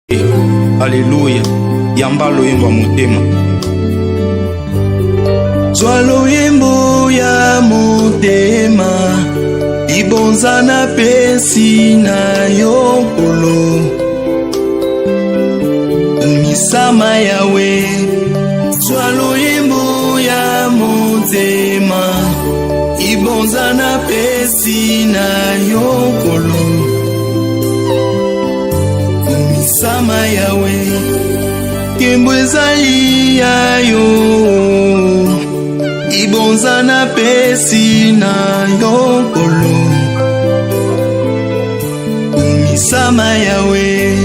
Alléluia, yamba loyembo motema. Zwa loyembo ya motema, ibonza na pesi na yokolo. Umisama yawe, zwa loyembo ya motema, ibonza na pesi na yokolo. Sama yawe kembo ezali yayo ibonza na pesi na yokolo. Umisama yawe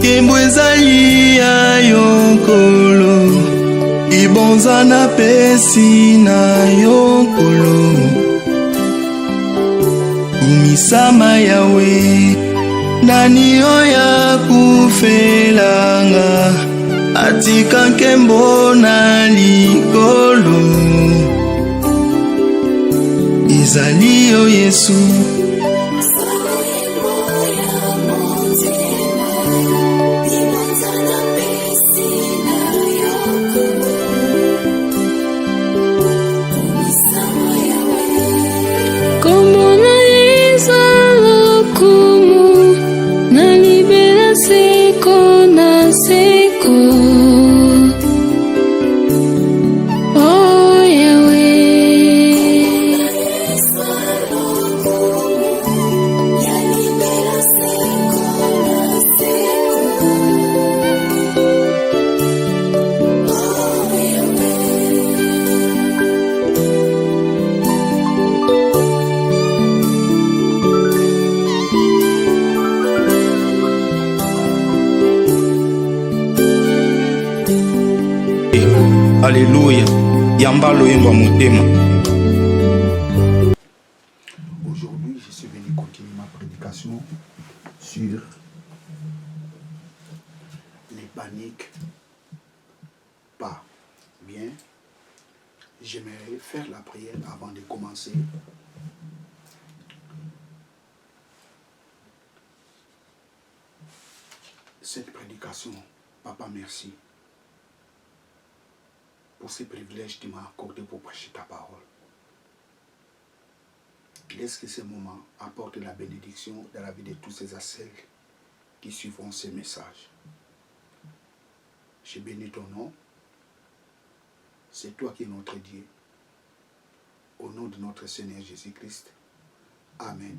kembo ezali yayo kolo ibonza na pesi na yokolo. Umisama yawe nani oya kufelanga atika nkembo na likolo. Ezali yo Yesu Alléluia, yamba loyembo motema. Aujourd'hui, je suis venu continuer ma prédication sur les paniques pas. Bien, j'aimerais faire la prière avant de commencer. Cette prédication, Papa, merci pour ce privilège que tu m'as accordé pour prêcher ta parole. Laisse que ce moment apporte la bénédiction dans la vie de tous ces celles qui suivront ces messages. Je bénis ton nom. C'est toi qui es notre Dieu. Au nom de notre Seigneur Jésus-Christ. Amen.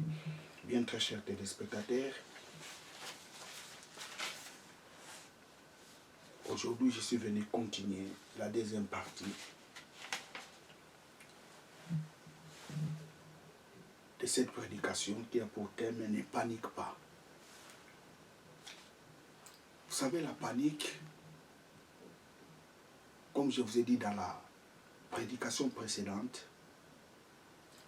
Bien, très chers téléspectateurs, aujourd'hui, je suis venu continuer la deuxième partie de cette prédication qui a pour thème « Ne panique pas ». Vous savez, la panique, comme je vous ai dit dans la prédication précédente,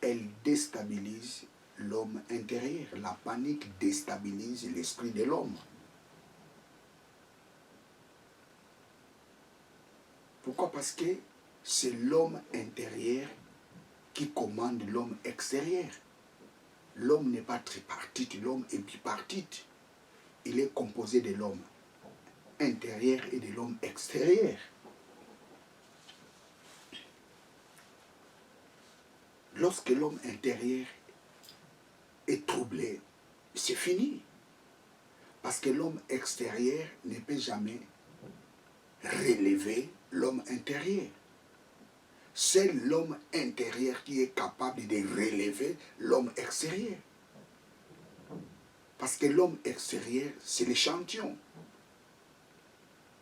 elle déstabilise l'homme intérieur. La panique déstabilise l'esprit de l'homme. Pourquoi? Parce que c'est l'homme intérieur qui commande l'homme extérieur. L'homme n'est pas tripartite, l'homme est bipartite. Il est composé de l'homme intérieur et de l'homme extérieur. Lorsque l'homme intérieur est troublé, c'est fini. Parce que l'homme extérieur ne peut jamais relever l'homme intérieur. C'est l'homme intérieur qui est capable de relever l'homme extérieur. Parce que l'homme extérieur, c'est l'échantillon.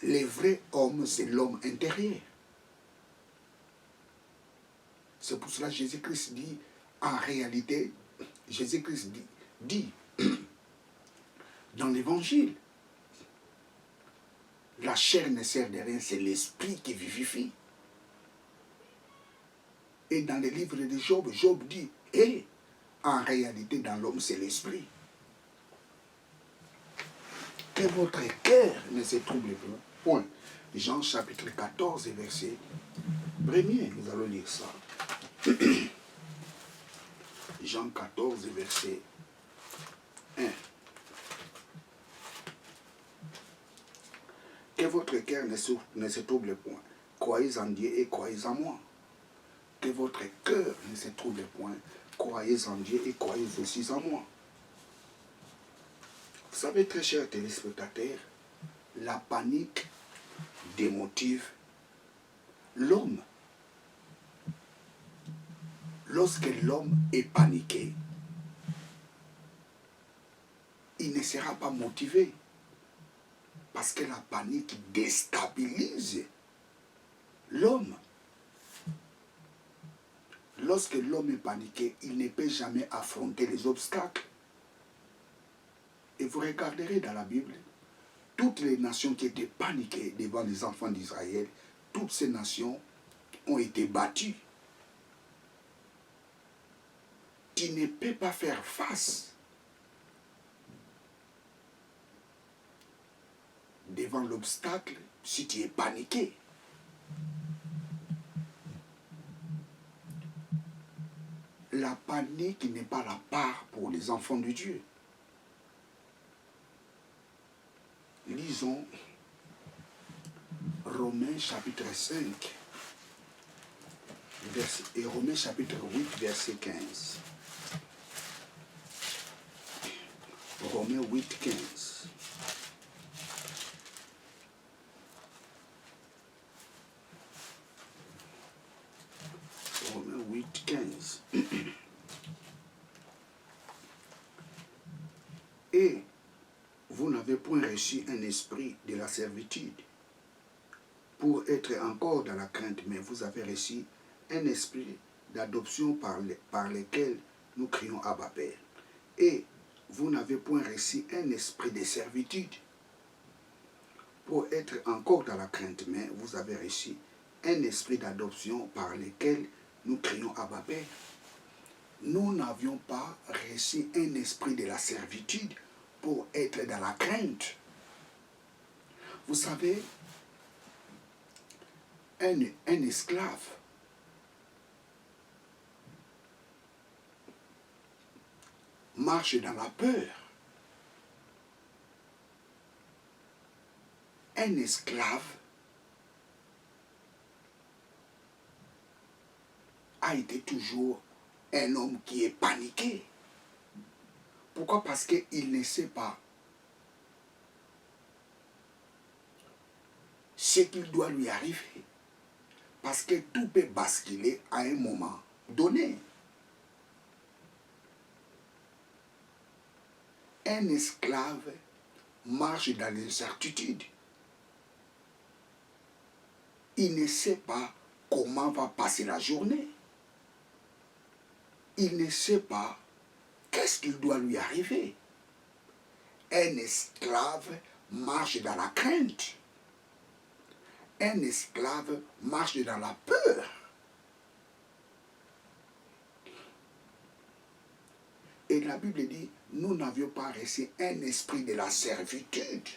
Le vrai homme, c'est l'homme intérieur. C'est pour cela que Jésus-Christ dit, en réalité, Jésus-Christ dit dans l'évangile, la chair ne sert de rien, c'est l'esprit qui vivifie. Et dans le livre de Job, Job dit, en réalité, dans l'homme, c'est l'esprit. Que votre cœur ne se trouble pas. Point. Jean chapitre 14, verset 1er, nous allons lire ça. Jean 14, verset 1. Que votre cœur ne se trouble point. Croyez en Dieu et croyez en moi. Que votre cœur ne se trouble point. Croyez en Dieu et croyez aussi en moi. Vous savez, très chers téléspectateurs, la panique démotive l'homme. Lorsque l'homme est paniqué, il ne sera pas motivé. Parce que la panique déstabilise l'homme. Lorsque l'homme est paniqué, il ne peut jamais affronter les obstacles. Et vous regarderez dans la Bible, toutes les nations qui étaient paniquées devant les enfants d'Israël, toutes ces nations ont été battues. Tu ne peux pas faire face devant l'obstacle si tu es paniqué. La panique n'est pas la part pour les enfants de Dieu. Lisons Romains chapitre 5 et Romains chapitre 8 verset 15. Romains 8, 15. Romains 8, 15. Et vous n'avez point reçu un esprit de la servitude pour être encore dans la crainte, mais vous avez reçu un esprit d'adoption par lequel nous crions Abba Père. Et vous n'avez point reçu un esprit de servitude pour être encore dans la crainte, mais vous avez reçu un esprit d'adoption par lequel nous crions Abba Père. Nous n'avions pas reçu un esprit de la servitude pour être dans la crainte. Vous savez, un esclave marche dans la peur. Un esclave a été toujours un homme qui est paniqué. Pourquoi? Parce qu'il ne sait pas ce qu'il doit lui arriver. Parce que tout peut basculer à un moment donné. Un esclave marche dans l'incertitude. Il ne sait pas comment va passer la journée. Il ne sait pas qu'est-ce qu'il doit lui arriver. Un esclave marche dans la crainte. Un esclave marche dans la peur. Et la Bible dit, nous n'avions pas reçu un esprit de la servitude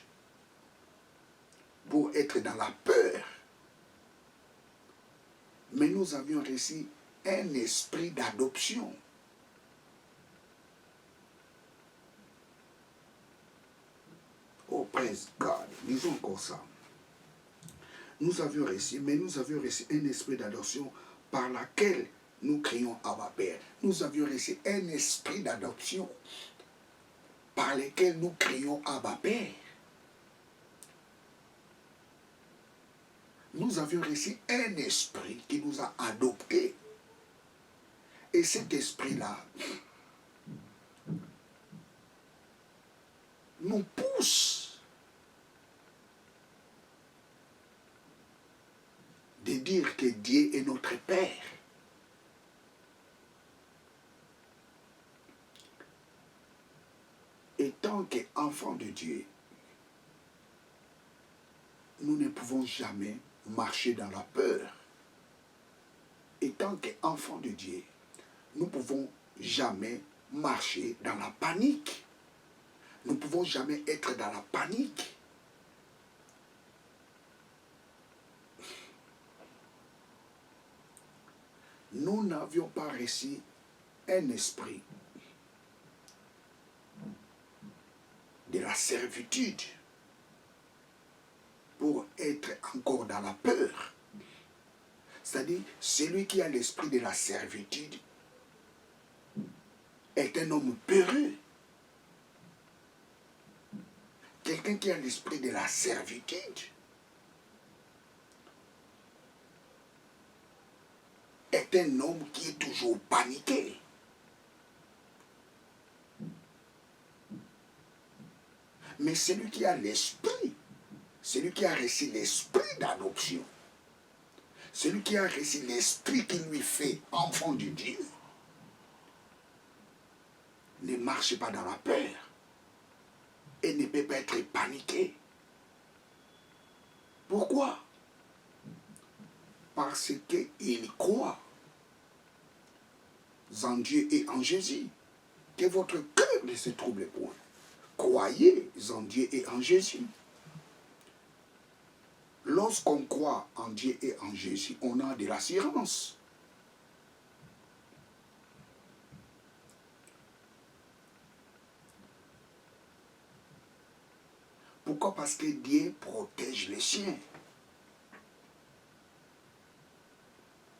pour être dans la peur. Mais nous avions reçu un esprit d'adoption. Oh, praise God. Lisons encore ça. Nous avions reçu un esprit d'adoption par laquelle nous crions Abba Père. Nous avions reçu un esprit d'adoption par lequel nous crions Abba Père. Nous avions reçu un esprit qui nous a adoptés. Et cet esprit-là nous pousse de dire que Dieu est notre Père. Et tant qu'enfants de Dieu, nous ne pouvons jamais marcher dans la peur. Et tant qu'enfants de Dieu, nous ne pouvons jamais marcher dans la panique. Nous ne pouvons jamais être dans la panique. Nous n'avions pas reçu un esprit de la servitude pour encore dans la peur. C'est-à-dire, celui qui a l'esprit de la servitude est un homme peureux. Quelqu'un qui a l'esprit de la servitude est un homme qui est toujours paniqué. Mais celui qui a l'esprit, celui qui a reçu l'esprit d'adoption, celui qui a reçu l'esprit qui lui fait enfant de Dieu, ne marche pas dans la peur et ne peut pas être paniqué. Pourquoi? Parce qu'il croit en Dieu et en Jésus. Que votre cœur ne se trouble point. Croyez en Dieu et en Jésus. Lorsqu'on croit en Dieu et en Jésus, on a de l'assurance. Pourquoi? Parce que Dieu protège les siens.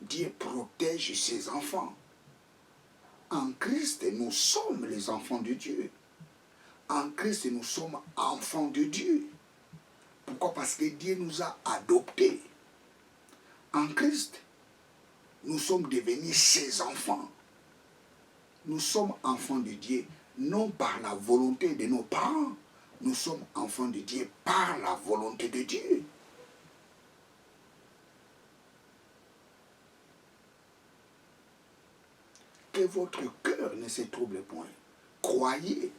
Dieu protège ses enfants. En Christ, nous sommes les enfants de Dieu. En Christ, nous sommes enfants de Dieu. Pourquoi? Parce que Dieu nous a adoptés. En Christ, nous sommes devenus ses enfants. Nous sommes enfants de Dieu, non par la volonté de nos parents. Nous sommes enfants de Dieu par la volonté de Dieu. Que votre cœur ne se trouble point. Croyez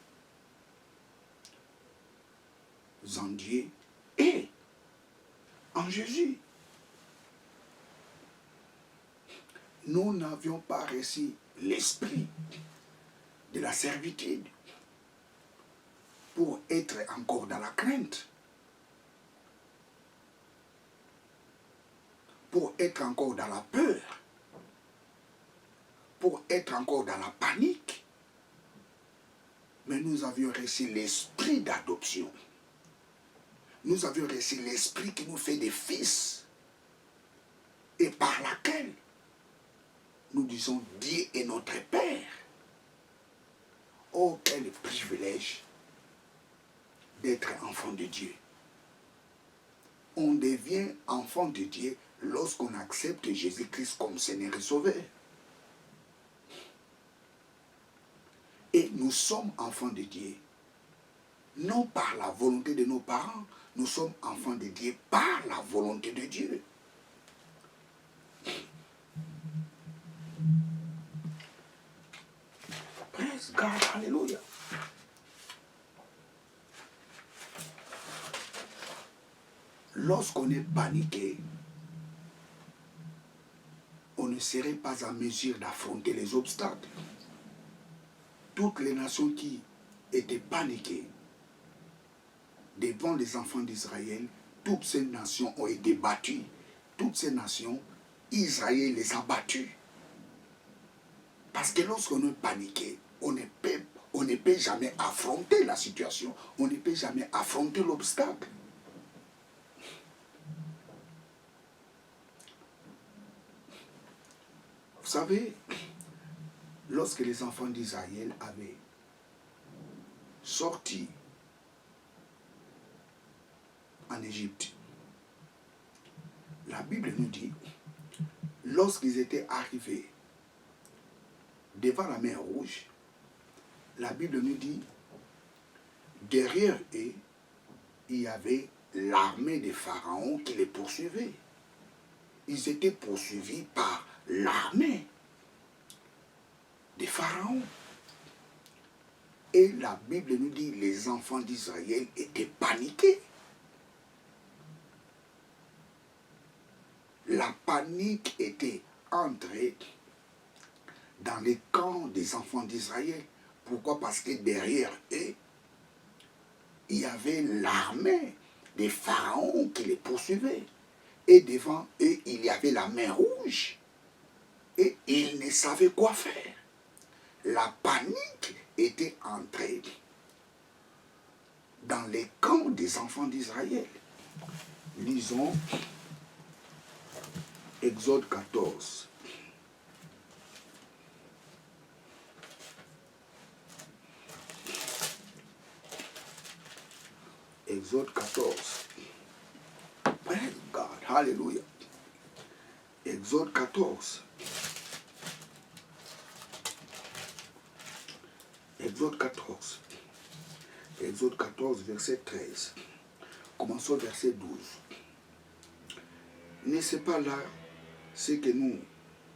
en Dieu et en Jésus. Nous n'avions pas reçu l'esprit de la servitude pour être encore dans la crainte, pour être encore dans la peur, pour être encore dans la panique. Mais nous avions reçu l'esprit d'adoption. Nous avions reçu l'esprit qui nous fait des fils et par laquelle nous disons Dieu est notre Père. Oh, quel privilège d'être enfant de Dieu. On devient enfant de Dieu lorsqu'on accepte Jésus-Christ comme Seigneur et Sauveur. Et nous sommes enfants de Dieu, non par la volonté de nos parents, nous sommes enfants de Dieu par la volonté de Dieu. Praise God, hallelujah. Lorsqu'on est paniqué, on ne serait pas en mesure d'affronter les obstacles. Toutes les nations qui étaient paniquées devant les enfants d'Israël, toutes ces nations ont été battues. Toutes ces nations, Israël les a battues. Parce que lorsqu'on est paniqué, on ne peut jamais affronter la situation. On ne peut jamais affronter l'obstacle. Vous savez, lorsque les enfants d'Israël avaient sorti en Égypte, la Bible nous dit, lorsqu'ils étaient arrivés devant la mer Rouge, la Bible nous dit, derrière eux, il y avait l'armée des pharaons qui les poursuivait. Ils étaient poursuivis par l'armée des pharaons. Et la Bible nous dit les enfants d'Israël étaient paniqués. La panique était entrée dans les camps des enfants d'Israël. Pourquoi? Parce que derrière eux, il y avait l'armée des pharaons qui les poursuivait. Et devant eux, il y avait la mer Rouge. Et ils ne savaient quoi faire. La panique était entrée dans les camps des enfants d'Israël. Lisons Exode 14. Exode 14. Praise God. Hallelujah. Exode 14. Exode 14. Exode 14, verset 13. Commençons au verset 12. N'est-ce pas là ce que nous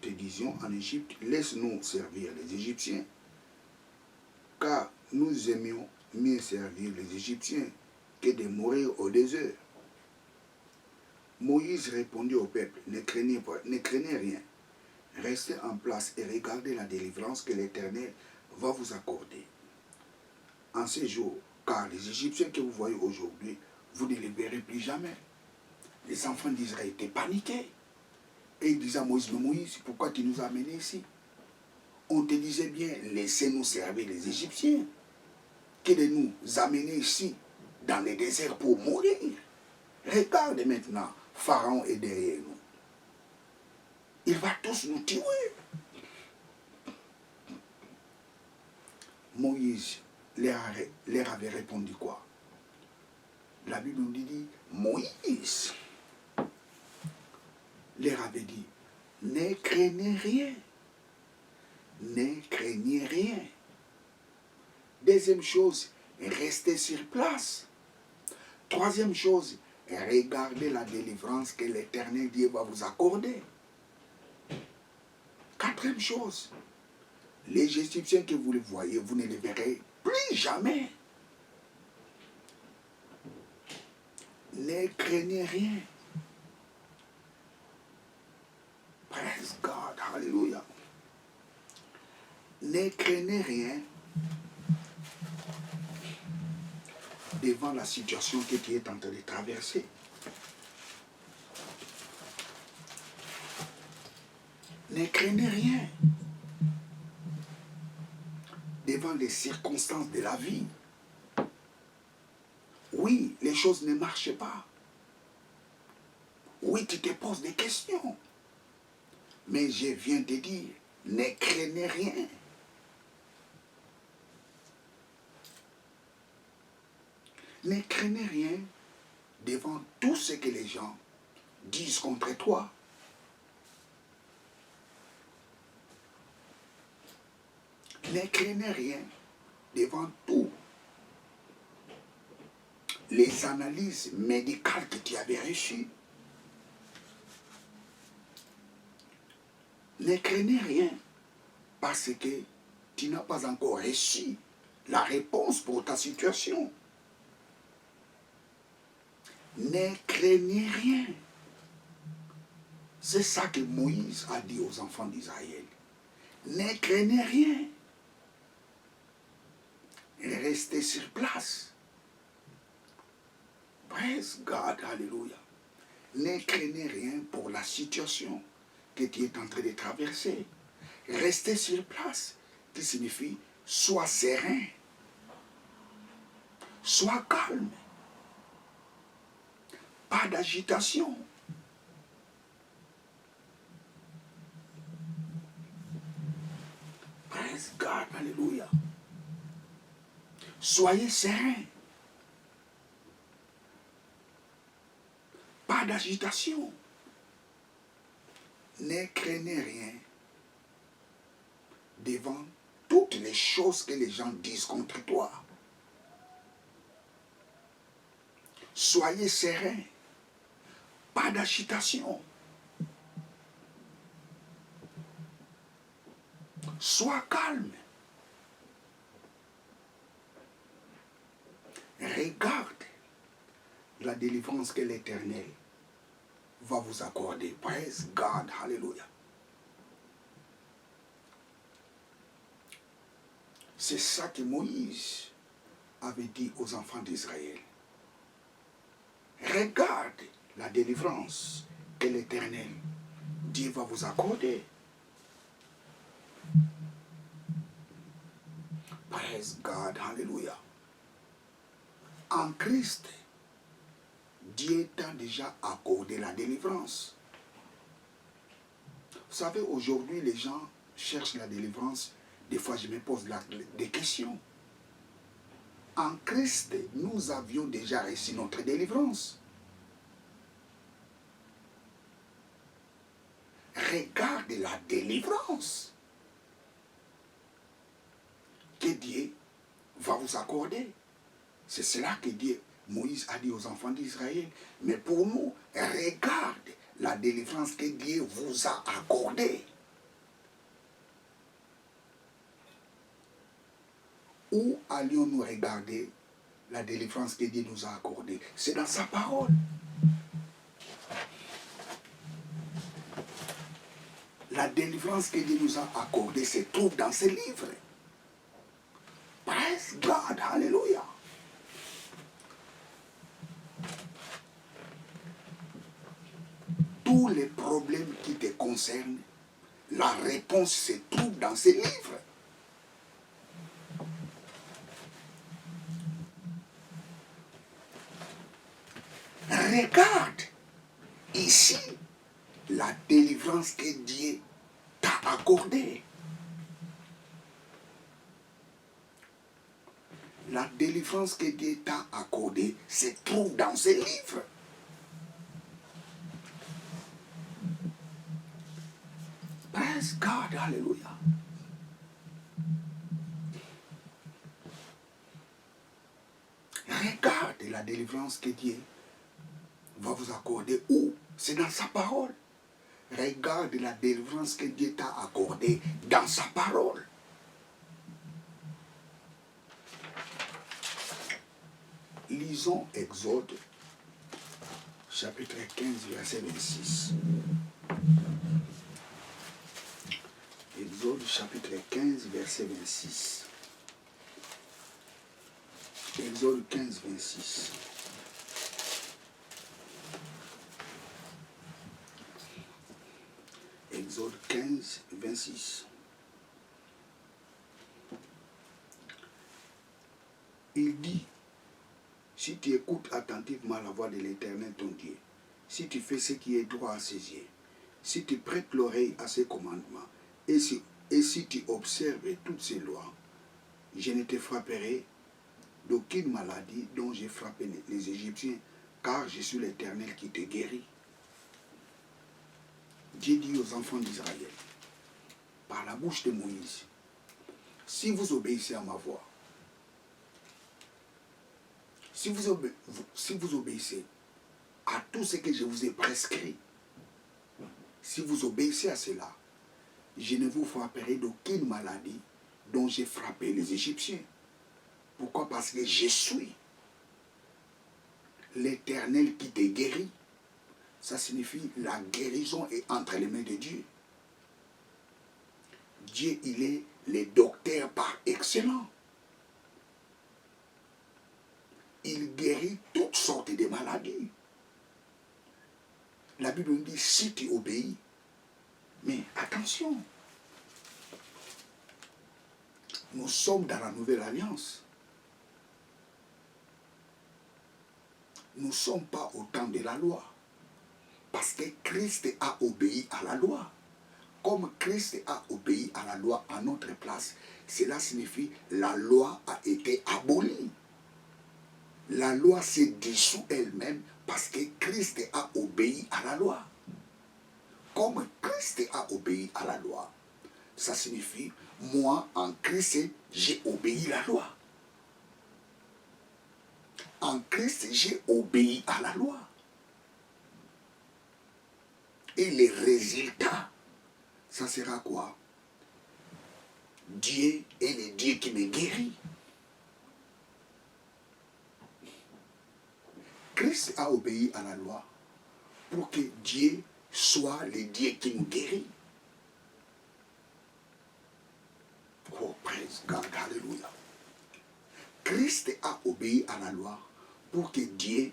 te disions en Égypte? Laisse-nous servir les Égyptiens, car nous aimions mieux servir les Égyptiens que de mourir au désert. Moïse répondit au peuple, ne craignez rien. Restez en place et regardez la délivrance que l'Éternel va vous accorder. En ces jours, car les Égyptiens que vous voyez aujourd'hui, vous ne les verrez plus jamais. Les enfants d'Israël étaient paniqués. Et ils disaient à Moïse, mais Moïse, pourquoi tu nous as amenés ici? On te disait bien, laissez-nous servir les Égyptiens, que de nous amener ici, dans les déserts pour mourir. Regarde maintenant, Pharaon est derrière nous. Il va tous nous tuer. Moïse leur avait répondu quoi? La Bible nous dit, Moïse leur avait dit, ne craignez rien. Ne craignez rien. Deuxième chose, restez sur place. Troisième chose, regardez la délivrance que l'Éternel Dieu va vous accorder. Quatrième chose, les Égyptiens que vous les voyez, vous ne les verrez plus jamais. Ne craignez rien. Praise God, hallelujah. Ne craignez rien devant la situation que tu es en train de traverser. Ne craignez rien devant les circonstances de la vie. Oui, les choses ne marchent pas. Oui, tu te poses des questions. Mais je viens te dire, ne craignez rien. Ne craignez rien devant tout ce que les gens disent contre toi. Ne craignez rien devant tout les analyses médicales que tu avais reçues. Ne craignez rien parce que tu n'as pas encore reçu la réponse pour ta situation. Ne craignez rien. C'est ça que Moïse a dit aux enfants d'Israël. Ne craignez rien. Restez sur place. Praise God, hallelujah. Ne craignez rien pour la situation que tu es en train de traverser. Restez sur place, qui signifie sois serein, sois calme, pas d'agitation. Praise God, hallelujah. Soyez serein. Pas d'agitation. Ne craignez rien devant toutes les choses que les gens disent contre toi. Soyez serein. Pas d'agitation. Sois calme. Regarde la délivrance que l'Éternel va vous accorder. Praise God, hallelujah. C'est ça que Moïse avait dit aux enfants d'Israël. Regarde la délivrance que l'Éternel, Dieu va vous accorder. Praise God, hallelujah. En Christ, Dieu t'a déjà accordé la délivrance. Vous savez, aujourd'hui, les gens cherchent la délivrance. Des fois, je me pose des questions. En Christ, nous avions déjà reçu notre délivrance. Regarde la délivrance que Dieu va vous accorder. C'est cela que Moïse a dit aux enfants d'Israël. Mais pour nous, regarde la délivrance que Dieu vous a accordée. Où allions-nous regarder la délivrance que Dieu nous a accordée? C'est dans sa parole. La délivrance que Dieu nous a accordée se trouve dans ses livres. Praise God, hallelujah. Tous les problèmes qui te concernent, la réponse se trouve dans ces livres. Regarde ici la délivrance que Dieu t'a accordée. La délivrance que Dieu t'a accordée se trouve dans ces livres. Praise God, hallelujah. Regarde la délivrance que Dieu va vous accorder. Où? C'est dans sa parole. Regarde la délivrance que Dieu t'a accordée dans sa parole. Lisons Exode, chapitre 15, verset 26. Exode, chapitre 15, verset 26. Exode 15, 26. Exode 15, 26. Il dit, si tu écoutes attentivement la voix de l'Éternel ton Dieu, si tu fais ce qui est droit à ses yeux, si tu prêtes l'oreille à ses commandements, et si tu observes toutes ces lois, je ne te frapperai d'aucune maladie dont j'ai frappé les Égyptiens, car je suis l'Éternel qui te guérit. Dieu dit aux enfants d'Israël, par la bouche de Moïse, si vous obéissez à ma voix, si vous obéissez à tout ce que je vous ai prescrit, si vous obéissez à cela, je ne vous frapperai d'aucune maladie dont j'ai frappé les Égyptiens. Pourquoi? Parce que je suis l'Éternel qui te guérit. Ça signifie la guérison est entre les mains de Dieu. Dieu, il est le docteur par excellence. Il guérit toutes sortes de maladies. La Bible nous dit, si tu obéis, mais attention, nous sommes dans la nouvelle alliance. Nous ne sommes pas au temps de la loi. Parce que Christ a obéi à la loi. Comme Christ a obéi à la loi à notre place, cela signifie que la loi a été abolie. La loi s'est dissoute elle-même parce que Christ a obéi à la loi. Comme Christ a obéi à la loi, ça signifie, moi en Christ, j'ai obéi à la loi. En Christ, j'ai obéi à la loi. Et les résultats, ça sera quoi? Dieu est le Dieu qui me guérit. Christ a obéi à la loi pour que Dieu soit le Dieu qui nous guérit. Oh, praise God, hallelujah. Christ a obéi à la loi pour que Dieu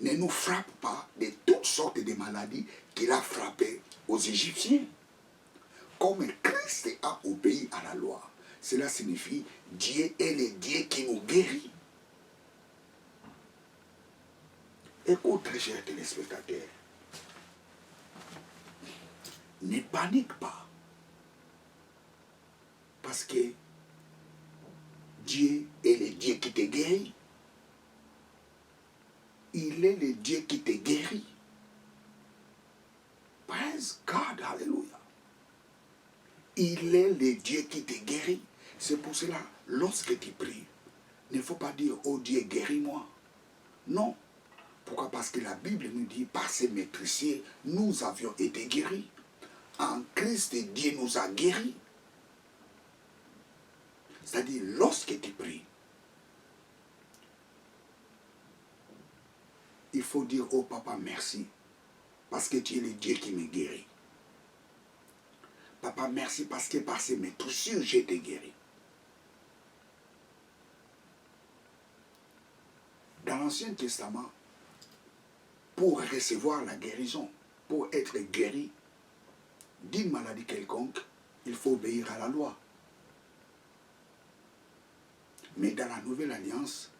ne nous frappe pas de toutes sortes de maladies qu'il a frappées aux Égyptiens. Comme Christ a obéi à la loi, cela signifie Dieu est le Dieu qui nous guérit. Écoute, très chers téléspectateurs, ne panique pas. Parce que Dieu est le Dieu qui te guérit. Il est le Dieu qui te guérit. Praise God, alléluia. Il est le Dieu qui te guérit. C'est pour cela, lorsque tu pries, il ne faut pas dire, oh Dieu, guéris-moi. Non. Pourquoi? Parce que la Bible nous dit, par ses maîtressiers, nous avions été guéris. En Christ, Dieu nous a guéris. C'est-à-dire, lorsque tu pries, il faut dire, oh papa, merci, parce que tu es le Dieu qui me guérit. Papa, merci, parce que par ces maîtressiers, j'ai été guéri. Dans l'Ancien Testament, pour recevoir la guérison, pour être guéri d'une maladie quelconque, il faut obéir à la loi. Mais dans la Nouvelle Alliance,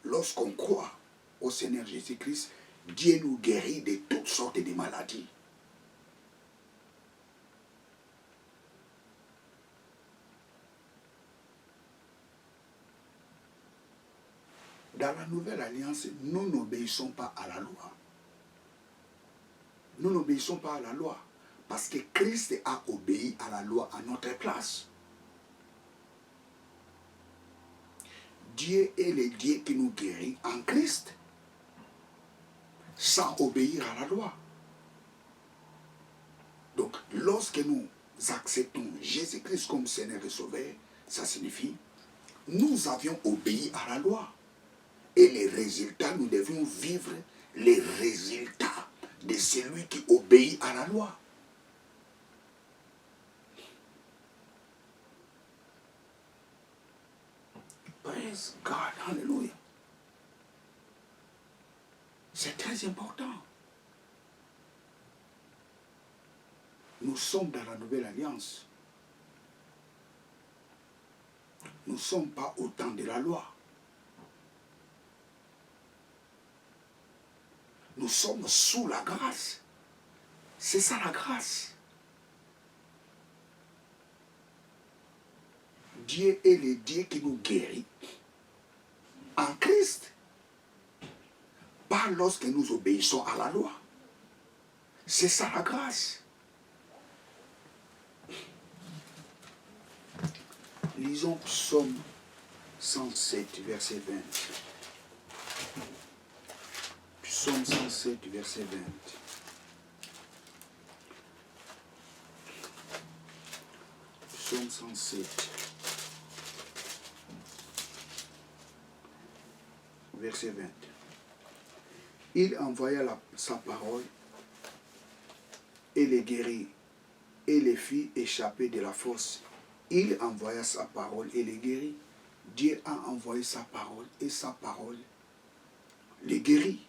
lorsqu'on croit au Seigneur Jésus-Christ, Dieu nous guérit de toutes sortes de maladies. Dans la Nouvelle Alliance, nous n'obéissons pas à la loi. Nous n'obéissons pas à la loi parce que Christ a obéi à la loi à notre place. Dieu est le Dieu qui nous guérit en Christ sans obéir à la loi. Donc, lorsque nous acceptons Jésus-Christ comme Seigneur et Sauveur, ça signifie nous avions obéi à la loi. Et les résultats, nous devions vivre les résultats de celui qui obéit à la loi. Praise God, hallelujah. C'est très important. Nous sommes dans la Nouvelle Alliance. Nous ne sommes pas au temps de la loi. Nous sommes sous la grâce. C'est ça la grâce. Dieu est le Dieu qui nous guérit en Christ. Pas lorsque nous obéissons à la loi. C'est ça la grâce. Lisons Psaume 107, verset 20. Psaume 107, verset 20. Psaume 107, verset 20. Il envoya sa parole et les guérit et les fit échapper de la fosse. Il envoya sa parole et les guérit. Dieu a envoyé sa parole et sa parole les guérit.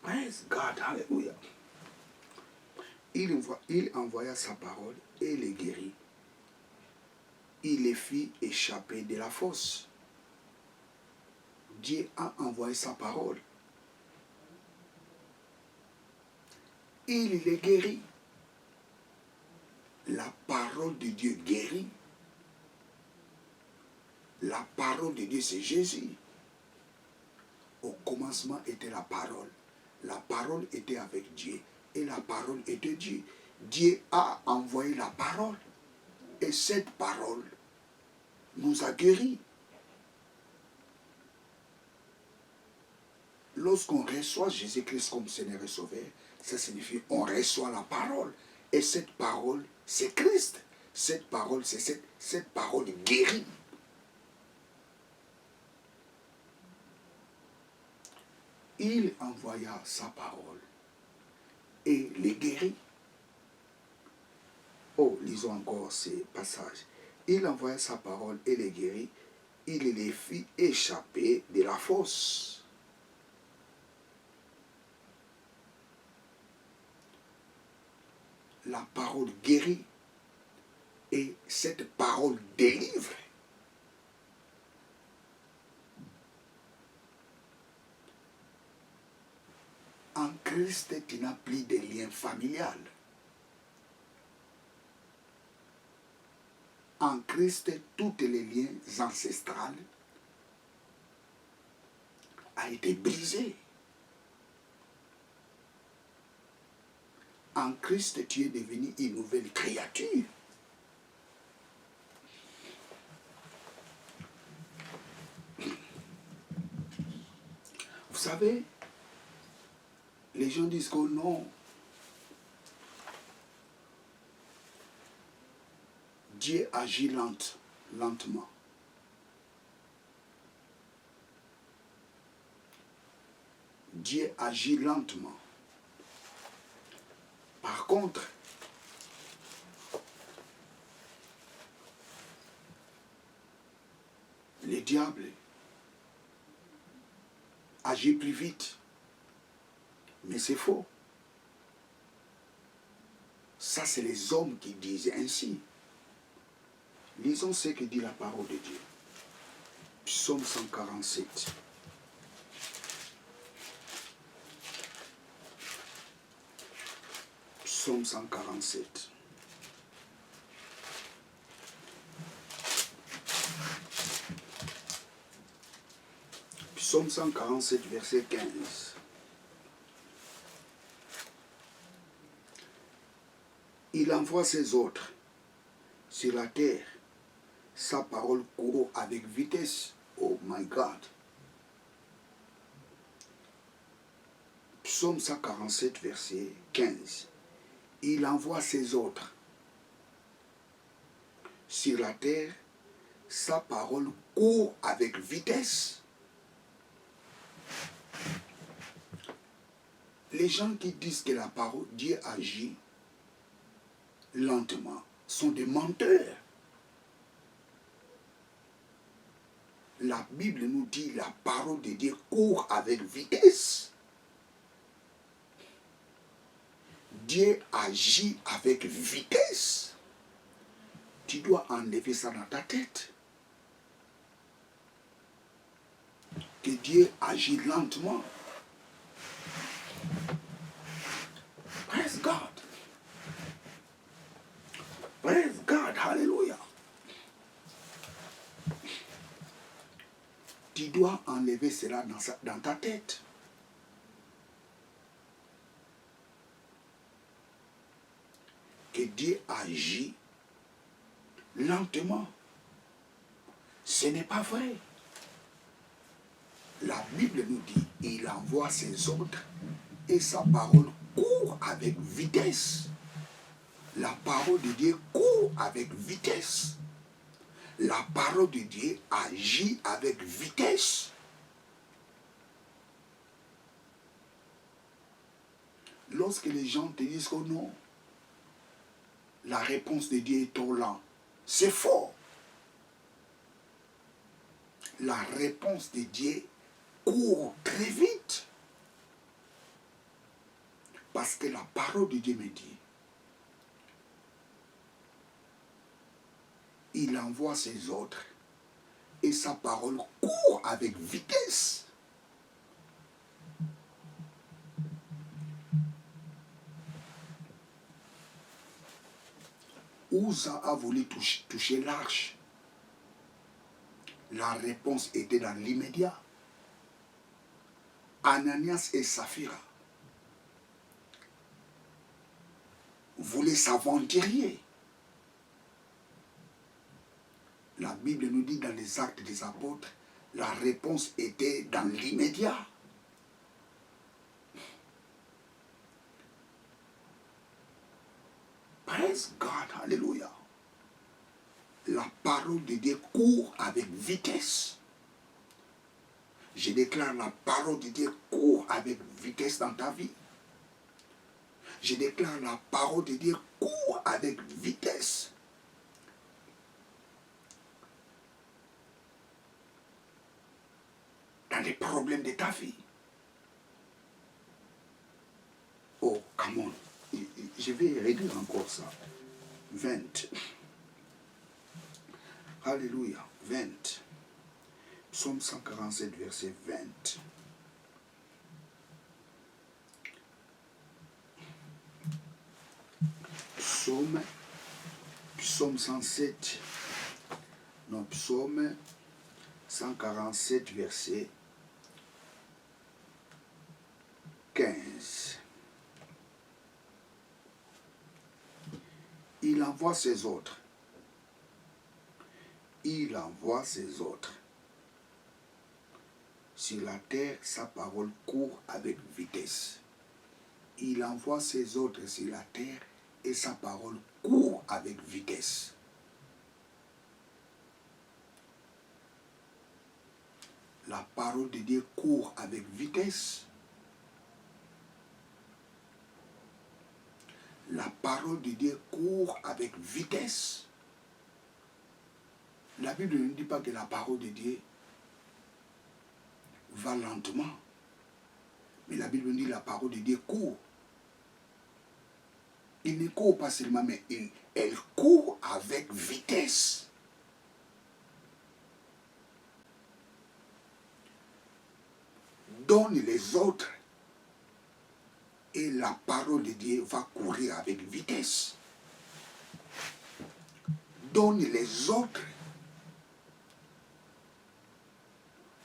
Praise God, hallelujah. Il envoya sa parole et les guérit. Il les fit échapper de la fosse. Dieu a envoyé sa parole. Il les guérit. La parole de Dieu guérit. La parole de Dieu, c'est Jésus. Au commencement était la parole. La parole était avec Dieu. Et la parole était Dieu. Dieu a envoyé la parole. Et cette parole nous a guéris. Lorsqu'on reçoit Jésus-Christ comme Seigneur et Sauveur, ça signifie qu'on reçoit la parole. Et cette parole, c'est Christ. Cette parole, c'est cette parole guérit. Il envoya sa parole et les guérit. Oh, lisons encore ces passages. Il envoya sa parole et les guérit. Il les fit échapper de la fosse. La parole guérit et cette parole délivre. Christ, tu n'as plus de liens familial. En Christ, tous les liens ancestrales ont été brisés. En Christ, tu es devenu une nouvelle créature. Vous savez, les gens disent que non, Dieu agit lentement. Dieu agit lentement. Par contre, le diable agit plus vite. Mais c'est faux. Ça, c'est les hommes qui disent ainsi. Lisons ce que dit la parole de Dieu. Psaume 147. Psaume 147. Psaume 147, verset 15. Il envoie ses autres sur la terre. Sa parole court avec vitesse. Oh my God. Psaume 147, verset 15. Il envoie ses autres sur la terre. Sa parole court avec vitesse. Les gens qui disent que la parole, Dieu agit lentement, sont des menteurs. La Bible nous dit la parole de Dieu court avec vitesse. Dieu agit avec vitesse. Tu dois enlever ça dans ta tête. Que Dieu agit lentement. Praise God. Praise God. Hallelujah. Tu dois enlever cela dans ta tête. Que Dieu agit lentement. Ce n'est pas vrai. La Bible nous dit, il envoie ses autres et sa parole court avec vitesse. La parole de Dieu court avec vitesse. La parole de Dieu agit avec vitesse. Lorsque les gens te disent que non, la réponse de Dieu est trop lente, c'est faux. La réponse de Dieu court très vite. Parce que la parole de Dieu me dit, il envoie ses autres et sa parole court avec vitesse. Uza a voulu toucher l'arche. La réponse était dans l'immédiat. Ananias et Saphira voulaient s'aventurer. La Bible nous dit dans les Actes des Apôtres, la réponse était dans l'immédiat. Praise God, hallelujah. La parole de Dieu court avec vitesse. Je déclare la parole de Dieu court avec vitesse dans ta vie. Je déclare la parole de Dieu court avec vitesse. Dans les problèmes de ta vie. Oh, come on. Je vais réduire encore ça. 20. Alléluia. 20. Psaume 147, verset 20. psaume 107, non, psaume 147, verset 15. Il envoie ses autres. Il envoie ses autres. Sur la terre, sa parole court avec vitesse. Il envoie ses autres sur la terre et sa parole court avec vitesse. La parole de Dieu court avec vitesse. La parole de Dieu court avec vitesse. La Bible ne dit pas que la parole de Dieu va lentement. Mais la Bible dit que la parole de Dieu court. Il ne court pas seulement, mais elle court avec vitesse. Donne les autres et la parole de Dieu va courir avec vitesse. Donne les autres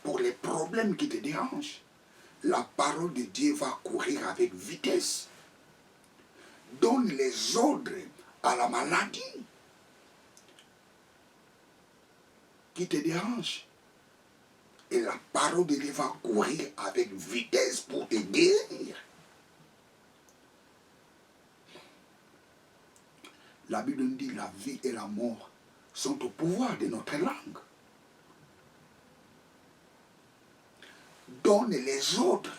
pour les problèmes qui te dérangent. La parole de Dieu va courir avec vitesse. Donne les ordres à la maladie qui te dérange. Et la parole de Dieu va courir avec vitesse pour te guérir. La Bible nous dit que la vie et la mort sont au pouvoir de notre langue. Donne les autres.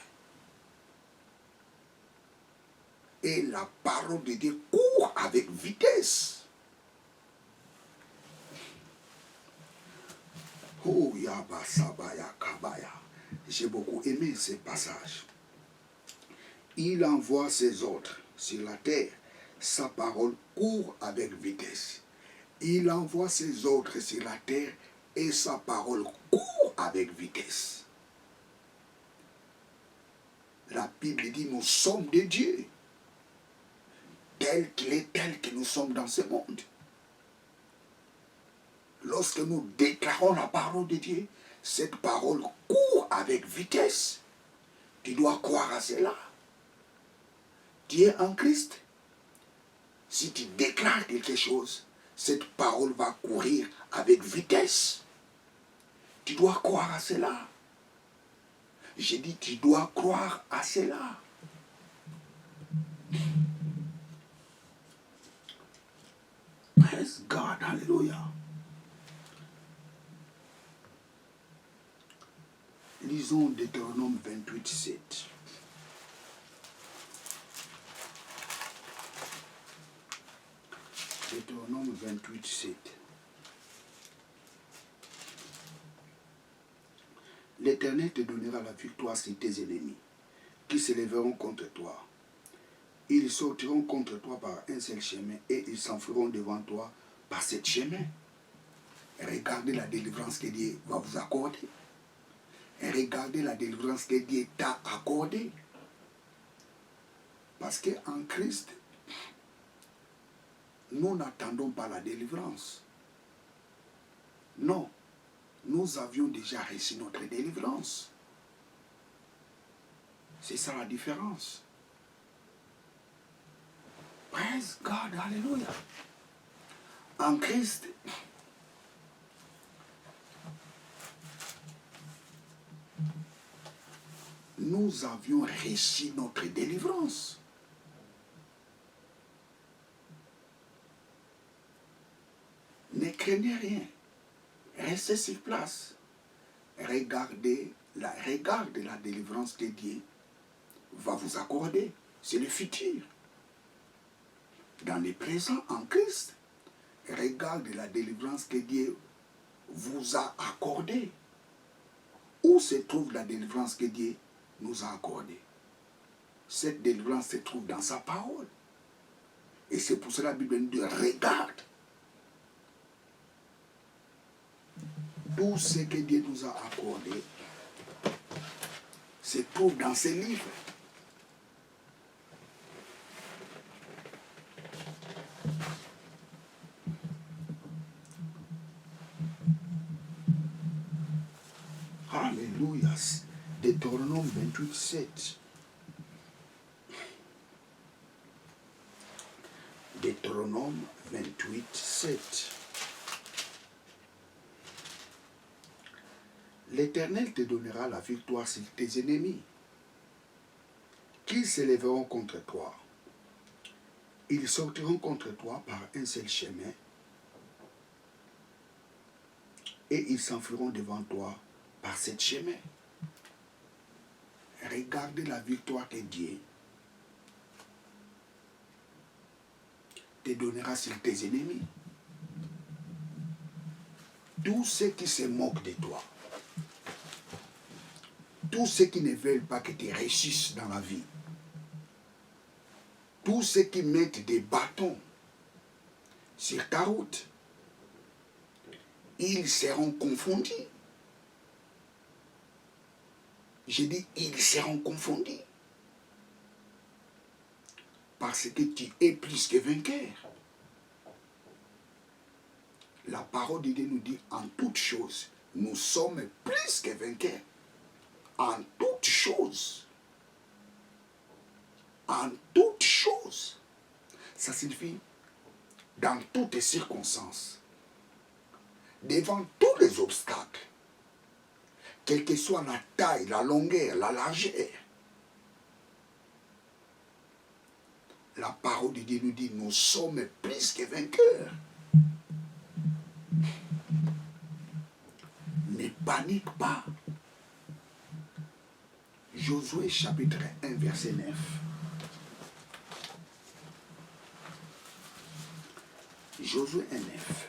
Et la parole de Dieu court avec vitesse. Oh, Yaba Sabaya Kabaya. J'ai beaucoup aimé ce passage. Il envoie ses autres sur la terre. Sa parole court avec vitesse. Il envoie ses autres sur la terre et sa parole court avec vitesse. La Bible dit nous sommes de Dieu. Tel qu'il est, tel que nous sommes dans ce monde. Lorsque nous déclarons la parole de Dieu, cette parole court avec vitesse. Tu dois croire à cela. Tu es en Christ. Si tu déclares quelque chose, cette parole va courir avec vitesse. Tu dois croire à cela. J'ai dit, tu dois croire à cela. Praise God, hallelujah. Lisons Deutéronome 28, 7. Deutéronome 28, 7. L'Éternel te donnera la victoire sur tes ennemis, qui se lèveront contre toi. Ils sortiront contre toi par un seul chemin et ils s'enfuiront devant toi par ce chemin. Regardez la délivrance que Dieu va vous accorder. Et regardez la délivrance que Dieu t'a accordée. Parce qu'en Christ, nous n'attendons pas la délivrance. Non, nous avions déjà reçu notre délivrance. C'est ça la différence. Praise God, hallelujah. En Christ, nous avions reçu notre délivrance. Ne craignez rien. Restez sur place. Regardez la délivrance que Dieu va vous accorder. C'est le futur. Dans le présent en Christ, regardez la délivrance que Dieu vous a accordée. Où se trouve la délivrance que Dieu nous a accordée? Cette délivrance se trouve dans sa parole. Et c'est pour cela que la Bible nous dit, regarde. Tout ce que Dieu nous a accordé se trouve dans ces livres. Alléluia. Deutéronome 28, 7. Deutéronome 28, 7. L'Éternel te donnera la victoire sur tes ennemis, qui s'élèveront contre toi. Ils sortiront contre toi par un seul chemin, et ils s'enfuiront devant toi par ce chemin. Regardez la victoire que Dieu te donnera sur tes ennemis. Tous ceux qui se moquent de toi, tous ceux qui ne veulent pas que tu réussisses dans la vie, tous ceux qui mettent des bâtons sur ta route, ils seront confondus. J'ai dit, ils seront confondus. Parce que tu es plus que vainqueur. La parole de Dieu nous dit, en toutes choses, nous sommes plus que vainqueurs. En toutes choses. En toutes choses. Ça signifie, dans toutes les circonstances, devant tous les obstacles, quelle que soit la taille, la longueur, la largeur, la parole de Dieu nous dit, nous sommes plus que vainqueurs. Ne panique pas. Josué chapitre 1, verset 9. Josué 1, 9.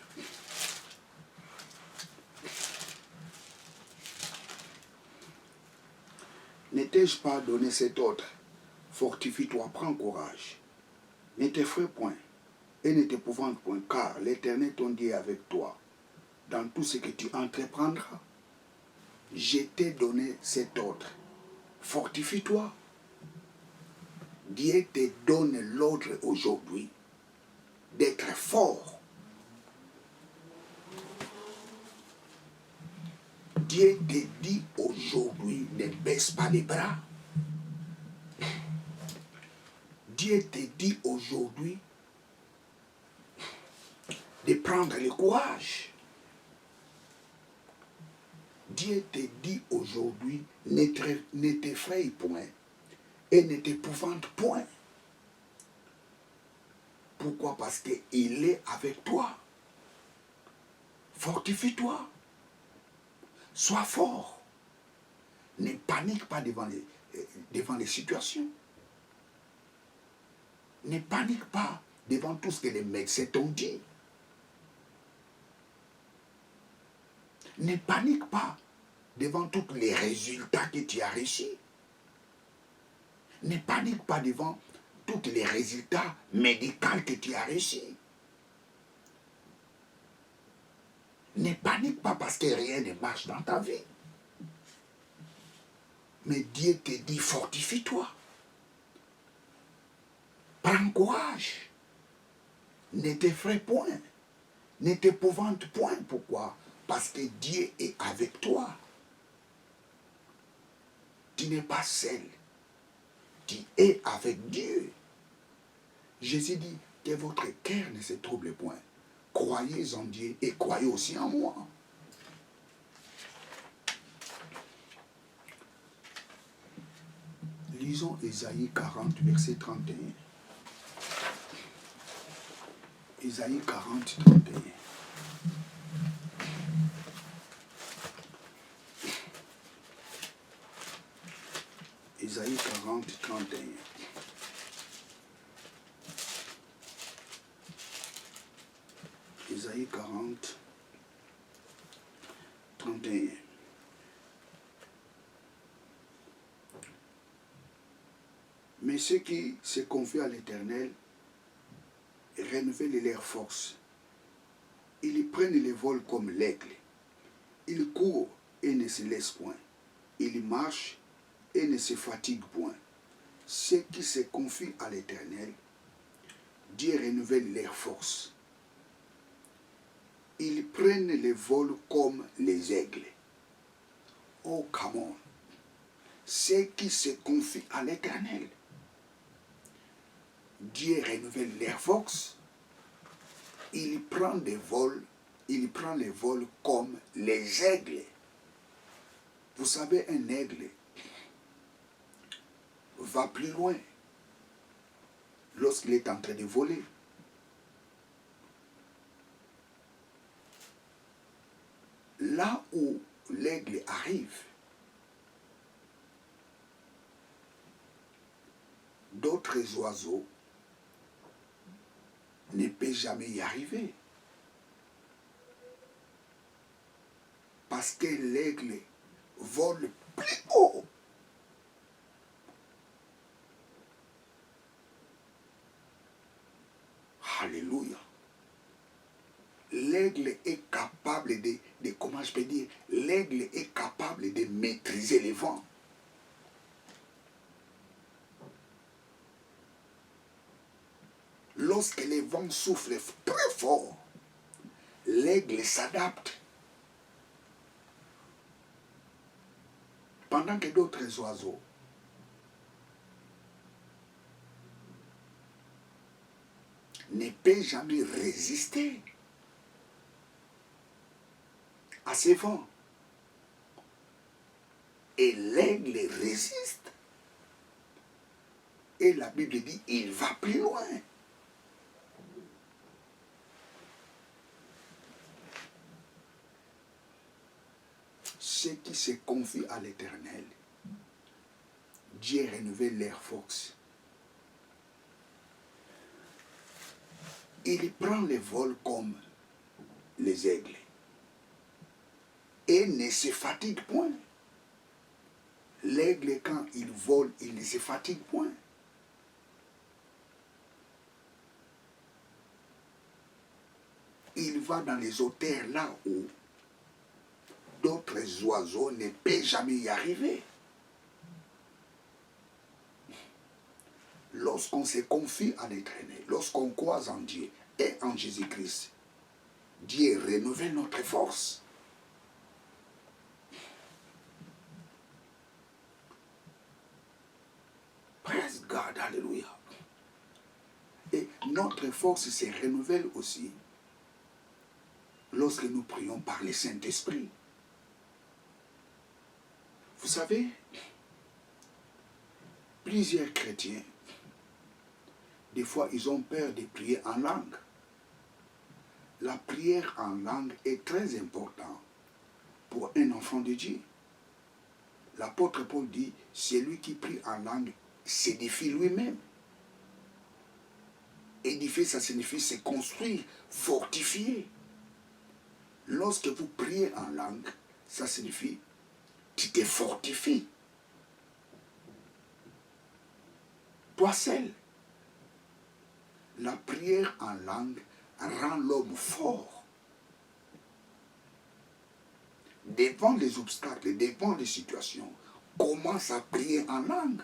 Ne t'ai-je pas donné cet ordre? Fortifie-toi, prends courage. Ne t'effraie point et ne t'épouvante point, car l'Éternel ton Dieu est avec toi dans tout ce que tu entreprendras. Je t'ai donné cet ordre. Fortifie-toi. Dieu te donne l'ordre aujourd'hui d'être fort. Dieu te dit aujourd'hui, ne baisse pas les bras. Dieu te dit aujourd'hui de prendre le courage. Dieu te dit aujourd'hui, ne t'effraie point et ne t'épouvante point. Pourquoi? Parce qu'il est avec toi. Fortifie-toi. Sois fort. Ne panique pas devant les situations. Ne panique pas devant tout ce que les médecins t'ont dit. Ne panique pas devant tous les résultats que tu as reçus. Ne panique pas devant tous les résultats médicaux que tu as reçus. Ne panique pas parce que rien ne marche dans ta vie. Mais Dieu te dit, fortifie-toi. Prends courage. Ne t'effraie point. Ne t'épouvante point. Pourquoi? Parce que Dieu est avec toi. Tu n'es pas seul. Tu es avec Dieu. Jésus dit que votre cœur ne se trouble point. Croyez en Dieu et croyez aussi en moi. Lisons Ésaïe 40, verset 31. Ésaïe 40, 31. Ésaïe 40, 31. Ésaïe 40, 31. Mais ceux qui se confient à l'Éternel renouvellent leur force. Ils prennent le vol comme l'aigle. Ils courent et ne se laissent point. Ils marchent et ne se fatiguent point. Ceux qui se confient à l'Éternel, Dieu renouvelle leur force. Ils prennent le vol comme les aigles. Oh, come on. Ceux qui se confient à l'Éternel. Dieu renouvelle leurs forces. Il prend des vols, il prend les vols comme les aigles. Vous savez, un aigle va plus loin lorsqu'il est en train de voler. Là où l'aigle arrive, d'autres oiseaux ne peuvent jamais y arriver. Parce que l'aigle vole plus haut. Alléluia. L'aigle est capable de, comment je peux dire, l'aigle est capable de maîtriser les vents. Lorsque les vents soufflent très fort, l'aigle s'adapte. Pendant que d'autres oiseaux ne peuvent jamais résister à ces vents. Et l'aigle résiste. Et la Bible dit, il va plus loin. Ceux qui se confient à l'Éternel, Dieu renouvelle leurs forces. Il prend les vols comme les aigles et ne se fatigue point. L'aigle, quand il vole, il ne se fatigue point. Il va dans les hauteurs là où d'autres oiseaux ne peuvent jamais y arriver. Lorsqu'on se confie à l'Éternel, lorsqu'on croit en Dieu et en Jésus-Christ, Dieu renouvelle notre force. Praise God, alléluia. Et notre force se renouvelle aussi lorsque nous prions par le Saint-Esprit. Vous savez, plusieurs chrétiens, des fois, ils ont peur de prier en langue. La prière en langue est très importante pour un enfant de Dieu. L'apôtre Paul dit, celui qui prie en langue s'édifie lui-même. Édifier, ça signifie se construire, fortifier. Lorsque vous priez en langue, ça signifie tu te fortifies. Toi seul. La prière en langue rend l'homme fort. Devant les obstacles, devant les situations, commence à prier en langue.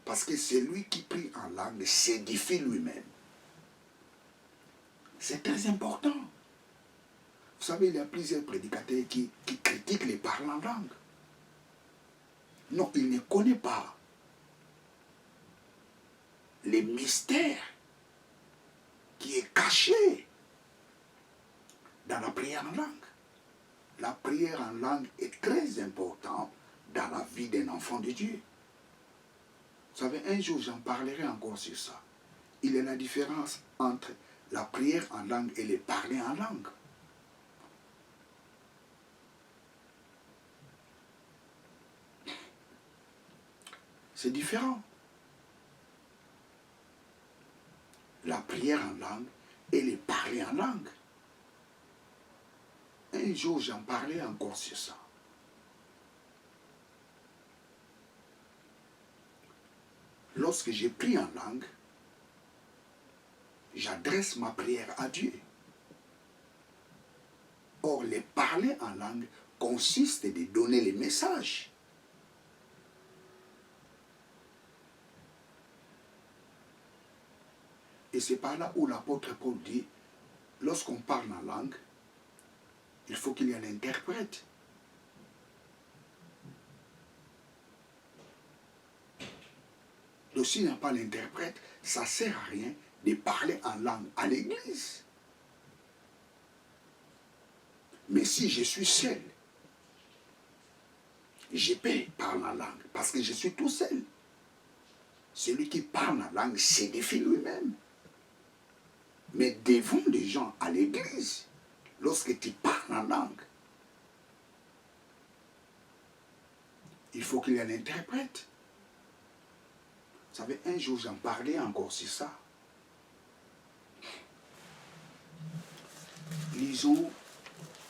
Parce que celui qui prie en langue s'édifie lui-même. C'est très important. Vous savez, il y a plusieurs prédicateurs qui critiquent les paroles en langue. Non, ils ne connaissent pas les mystères qui est caché dans la prière en langue. La prière en langue est très importante dans la vie d'un enfant de Dieu. Vous savez, un jour, j'en parlerai encore sur ça. Il y a la différence entre la prière en langue et le parler en langue. C'est différent. La prière en langue et le parler en langue. Un jour, j'en parlais encore sur ça. Lorsque j'ai pris en langue, j'adresse ma prière à Dieu. Or, le parler en langue consiste de donner les messages. Et c'est par là où l'apôtre Paul dit, lorsqu'on parle en langue, il faut qu'il y ait un interprète. Donc s'il n'y a pas l'interprète, ça ne sert à rien de parler en langue à l'église. Mais si je suis seul, je peux parler en langue parce que je suis tout seul. Celui qui parle en langue s'édifie lui-même. Mais devant des gens à l'église, lorsque tu parles en langue, il faut qu'il y ait un interprète. Vous savez, un jour j'en parlais encore sur ça. Lisons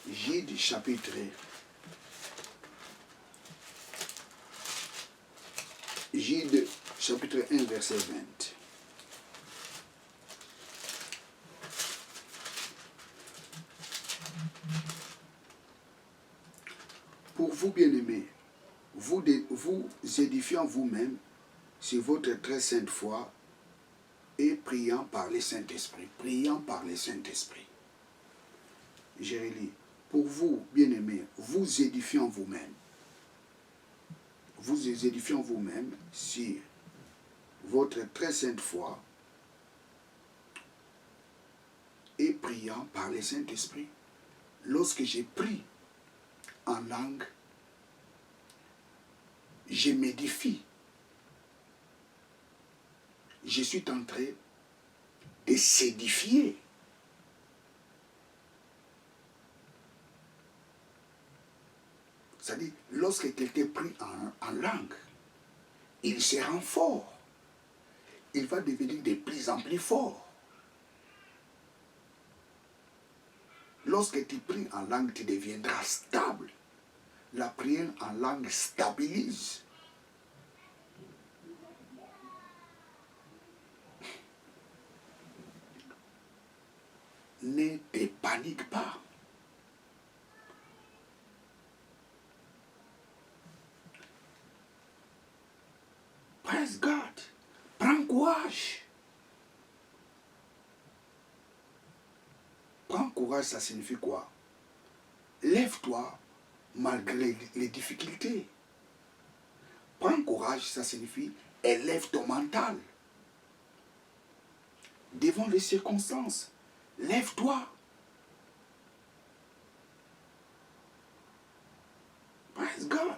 Jude chapitre 1, verset 20. Pour vous, bien-aimés, vous édifiant vous-même sur votre très sainte foi et priant par le Saint-Esprit. Priant par le Saint-Esprit. Je relis. Pour vous, bien-aimés, vous édifiant vous-même. Vous édifiant vous-même sur votre très sainte foi et priant par le Saint-Esprit. Lorsque j'ai pris en langue, je m'édifie. Je suis en train de s'édifier. C'est-à-dire, lorsque quelqu'un prie en langue, il se rend fort. Il va devenir de plus en plus fort. Lorsque tu pries en langue, tu deviendras stable. La prière en langue stabilise. Ne te panique pas. Praise God. Prends courage. Prends courage, ça signifie quoi? Lève-toi malgré les difficultés. Prends courage, ça signifie élève ton mental. Devant les circonstances, lève-toi. Praise God.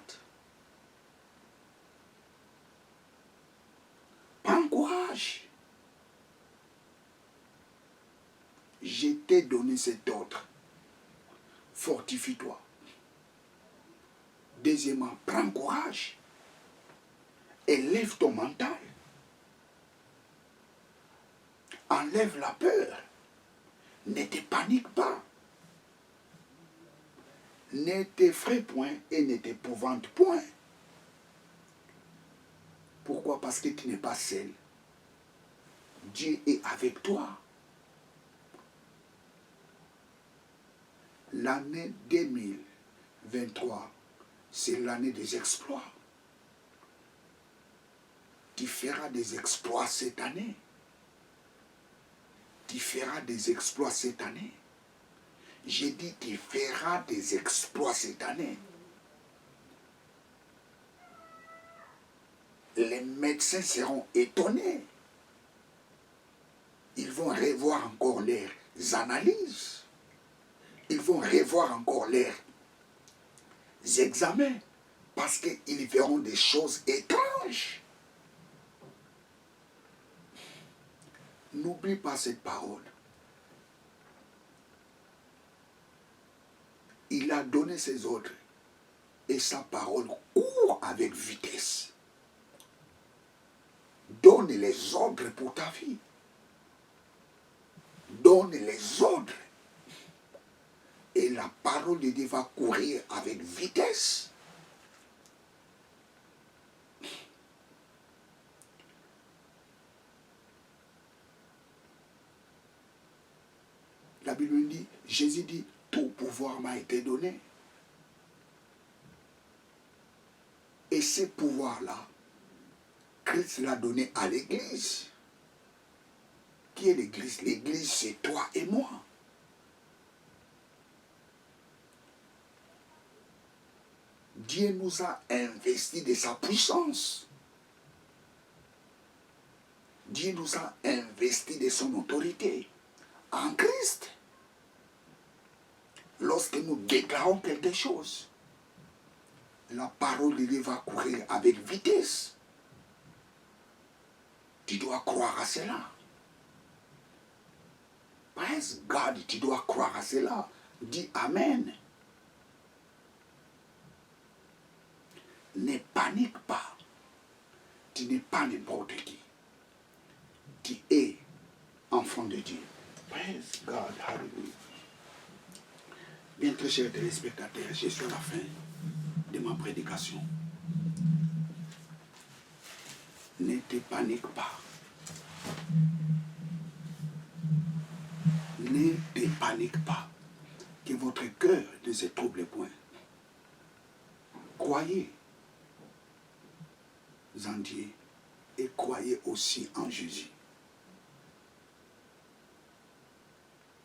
Prends courage. Je t'ai donné cet ordre. Fortifie-toi. Deuxièmement, prends courage. Élève ton mental. Enlève la peur. Ne te panique pas. Ne t'effraie point et ne t'épouvante point. Pourquoi? Parce que tu n'es pas seul. Dieu est avec toi. L'année 2023, c'est l'année des exploits. Tu feras des exploits cette année. Tu feras des exploits cette année. J'ai dit, tu feras des exploits cette année. Les médecins seront étonnés. Ils vont revoir encore leurs analyses. Ils vont revoir encore leurs examens. Parce qu'ils verront des choses étranges. N'oublie pas cette parole. Il a donné ses ordres. Et sa parole court avec vitesse. Donne les ordres pour ta vie. Donne les ordres. Et la parole de Dieu va courir avec vitesse. La Bible dit, Jésus dit, tout pouvoir m'a été donné. Et ce pouvoir-là, Christ l'a donné à l'Église. Qui est l'Église? L'Église, c'est toi et moi. Dieu nous a investi de sa puissance. Dieu nous a investis de son autorité en Christ. Lorsque nous déclarons quelque chose, la parole de Dieu va courir avec vitesse. Tu dois croire à cela. Praise God, tu dois croire à cela. Dis Amen. Ne panique pas. Tu n'es pas n'importe qui. Tu es enfant de Dieu. Praise God, hallelujah. Bien, très chers téléspectateurs, je suis à la fin de ma prédication. Ne te panique pas. Ne te panique pas. Que votre cœur ne se trouble point. Croyez en Dieu et croyez aussi en Jésus.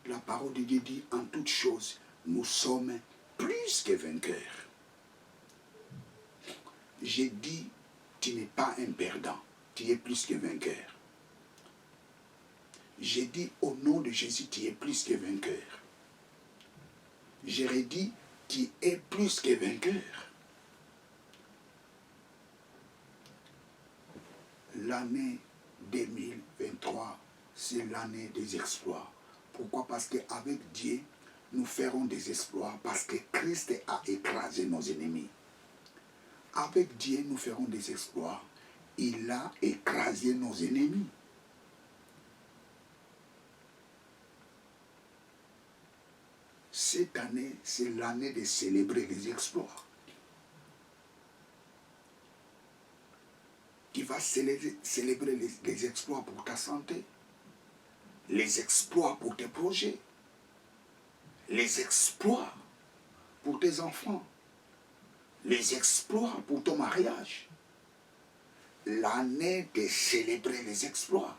La parole de Dieu dit en toutes choses, nous sommes plus que vainqueurs. J'ai dit, tu n'es pas un perdant, tu es plus que vainqueur. J'ai dit, au nom de Jésus, tu es plus que vainqueur. J'ai redit, tu es plus que vainqueur. L'année 2023, c'est l'année des exploits. Pourquoi? Parce qu'avec Dieu, nous ferons des exploits parce que Christ a écrasé nos ennemis. Avec Dieu, nous ferons des exploits. Il a écrasé nos ennemis. Cette année, c'est l'année de célébrer les exploits. Tu vas célébrer les exploits pour ta santé, les exploits pour tes projets, les exploits pour tes enfants, les exploits pour ton mariage. L'année de célébrer les exploits.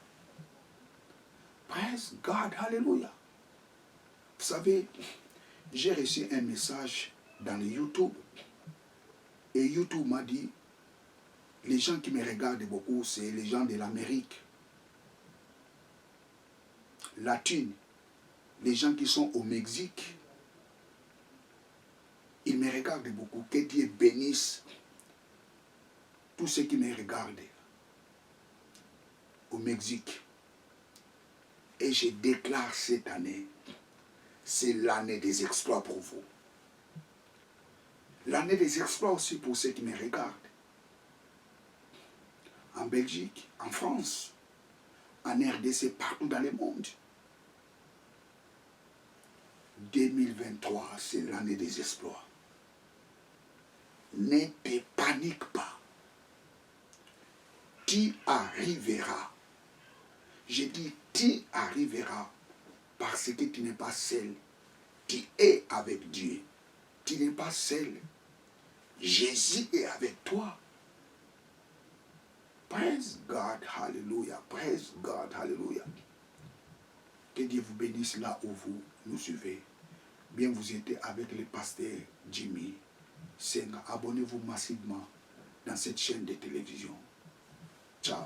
Praise God, hallelujah. Vous savez, j'ai reçu un message dans le YouTube et YouTube m'a dit, les gens qui me regardent beaucoup, c'est les gens de l'Amérique latine, les gens qui sont au Mexique. Ils me regardent beaucoup. Que Dieu bénisse tous ceux qui me regardent au Mexique. Et je déclare cette année, c'est l'année des exploits pour vous. L'année des exploits aussi pour ceux qui me regardent. En Belgique, en France, en RDC, partout dans le monde. 2023, c'est l'année des exploits. Ne te panique pas. Tu arriveras. J'ai dit, tu arriveras parce que tu n'es pas seul. Tu es avec Dieu. Tu n'es pas seul. Jésus est avec toi. Praise God, hallelujah. Praise God, hallelujah. Que Dieu vous bénisse là où vous nous suivez. Bien, vous étiez avec le pasteur Jimmy Senga. Abonnez-vous massivement dans cette chaîne de télévision. Ciao.